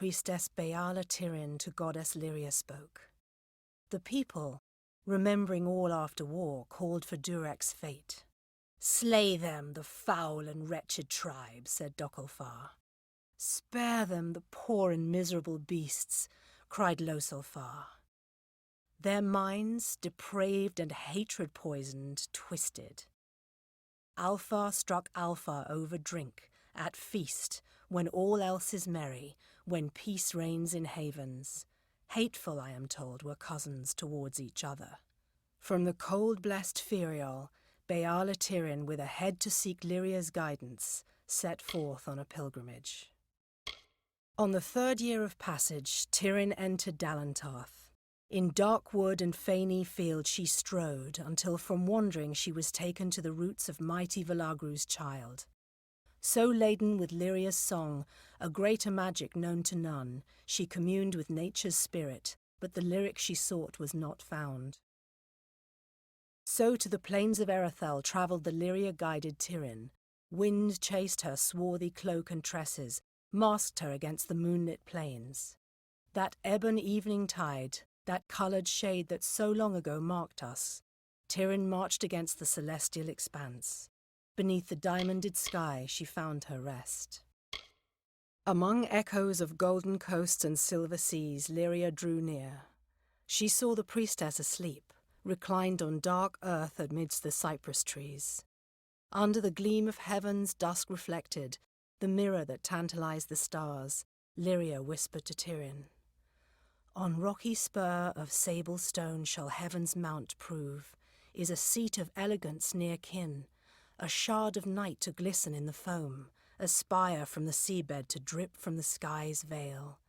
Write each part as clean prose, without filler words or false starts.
Priestess Beala Tirin to goddess Lyria spoke. The people, remembering all after war, called for Durek's fate. "Slay them, the foul and wretched tribe," said Dokalfar. "Spare them, the poor and miserable beasts," cried Losalfar. Their minds, depraved and hatred-poisoned, twisted. Alfar struck Alfar over drink, at feast, when all else is merry, when peace reigns in havens. Hateful, I am told, were cousins towards each other. From the cold-blessed Ferial, Beala Tirin, with a head to seek Lyria's guidance, set forth on a pilgrimage. On the 3rd year of passage, Tirin entered Dalantarth. In dark wood and fany field she strode, until from wandering she was taken to the roots of mighty Velagru's child. So laden with Lyria's song, a greater magic known to none, she communed with nature's spirit, but the lyric she sought was not found. So to the plains of Erethel travelled the Lyria-guided Tirin. Wind chased her swarthy cloak and tresses, masked her against the moonlit plains. That ebon evening tide, that coloured shade that so long ago marked us, Tirin marched against the celestial expanse. Beneath the diamonded sky she found her rest. Among echoes of golden coasts and silver seas, Lyria drew near. She saw the priestess asleep, reclined on dark earth amidst the cypress trees. Under the gleam of heaven's dusk reflected, the mirror that tantalized the stars, Lyria whispered to Tirin, "On rocky spur of sable stone shall heaven's mount prove, is a seat of elegance near kin, a shard of night to glisten in the foam, a spire from the seabed to drip from the sky's veil.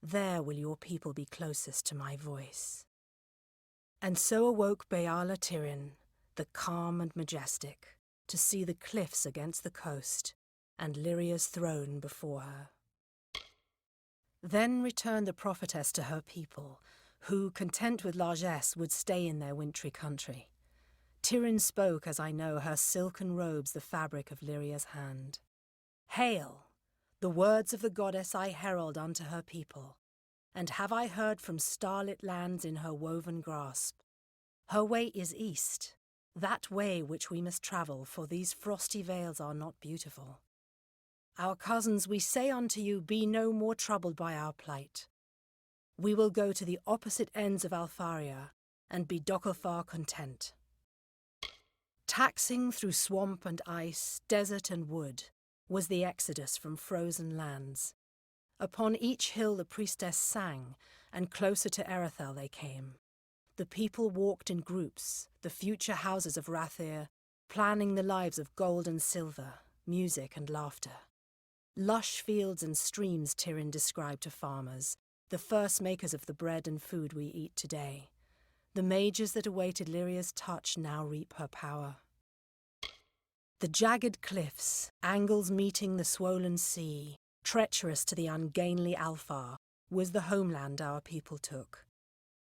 There will your people be closest to my voice." And so awoke Beala Tirin, the calm and majestic, to see the cliffs against the coast, and Lyria's throne before her. Then returned the prophetess to her people, who, content with largesse, would stay in their wintry country. Tirin spoke, as I know, her silken robes the fabric of Lyria's hand. "Hail! The words of the goddess I herald unto her people. And have I heard from starlit lands in her woven grasp? Her way is east, that way which we must travel, for these frosty vales are not beautiful. Our cousins, we say unto you, be no more troubled by our plight. We will go to the opposite ends of Alfaria, and be Dokalfar content." Taxing through swamp and ice, desert and wood, was the exodus from frozen lands. Upon each hill the priestess sang, and closer to Erethel they came. The people walked in groups, the future houses of Rathir, planning the lives of gold and silver, music and laughter. Lush fields and streams Tirin described to farmers, the first makers of the bread and food we eat today. The mages that awaited Lyria's touch now reap her power. The jagged cliffs, angles meeting the swollen sea, treacherous to the ungainly Alfar, was the homeland our people took.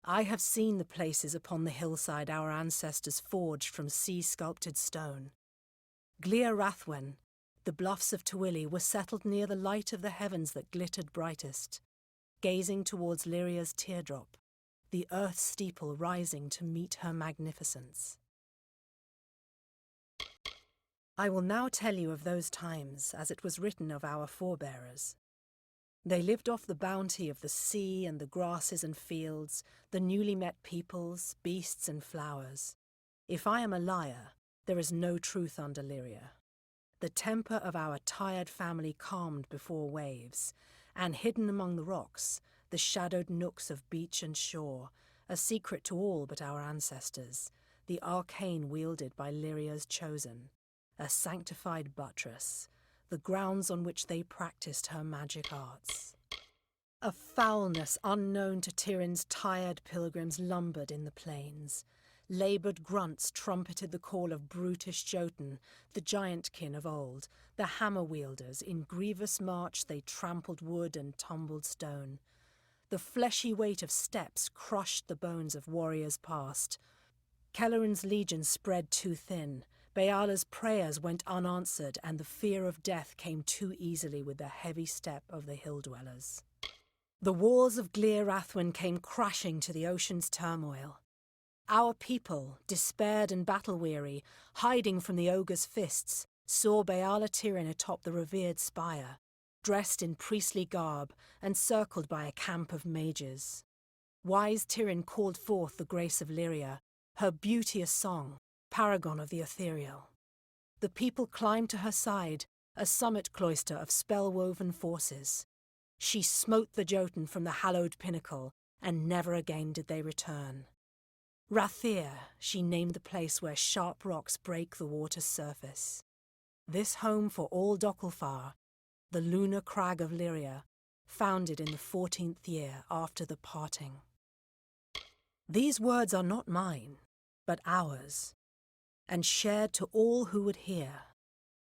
I have seen the places upon the hillside our ancestors forged from sea-sculpted stone. Glir Rathwen, the bluffs of Tawili, were settled near the light of the heavens that glittered brightest, gazing towards Lyria's teardrop, the earth's steeple rising to meet her magnificence. I will now tell you of those times as it was written of our forebearers. They lived off the bounty of the sea and the grasses and fields, the newly met peoples, beasts and flowers. If I am a liar, there is no truth under Lyria. The temper of our tired family calmed before waves, and hidden among the rocks, the shadowed nooks of beach and shore, a secret to all but our ancestors, the arcane wielded by Lyria's chosen, a sanctified buttress, the grounds on which they practiced her magic arts. A foulness unknown to Tirin's tired pilgrims lumbered in the plains. Laboured grunts trumpeted the call of brutish Jotun, the giant-kin of old, the hammer-wielders. In grievous march they trampled wood and tumbled stone. The fleshy weight of steps crushed the bones of warriors past. Kelleran's legion spread too thin. Beala's prayers went unanswered, and the fear of death came too easily with the heavy step of the hill-dwellers. The walls of Glir Rathwen came crashing to the ocean's turmoil. Our people, despaired and battle-weary, hiding from the ogre's fists, saw Beala Tirin atop the revered spire, dressed in priestly garb and circled by a camp of mages. Wise Tirin called forth the grace of Lyria, her beauteous song, paragon of the ethereal. The people climbed to her side, a summit cloister of spell-woven forces. She smote the Jotun from the hallowed pinnacle, and never again did they return. Rathir, she named the place where sharp rocks break the water's surface. This home for all Dockilfar, the lunar crag of Lyria, founded in the 14th year after the parting. These words are not mine, but ours, and shared to all who would hear,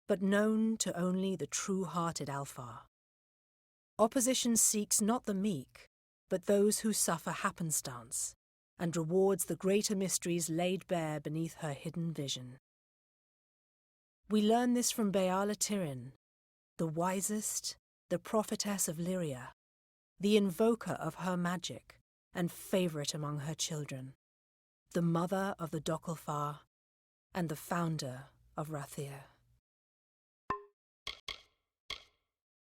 but known to only the true-hearted Alfar. Opposition seeks not the meek, but those who suffer happenstance, and rewards the greater mysteries laid bare beneath her hidden vision. We learn this from Beala Tirin, the wisest, the prophetess of Lyria, the invoker of her magic, and favourite among her children, the mother of the Dockilfar, and the founder of Rathir.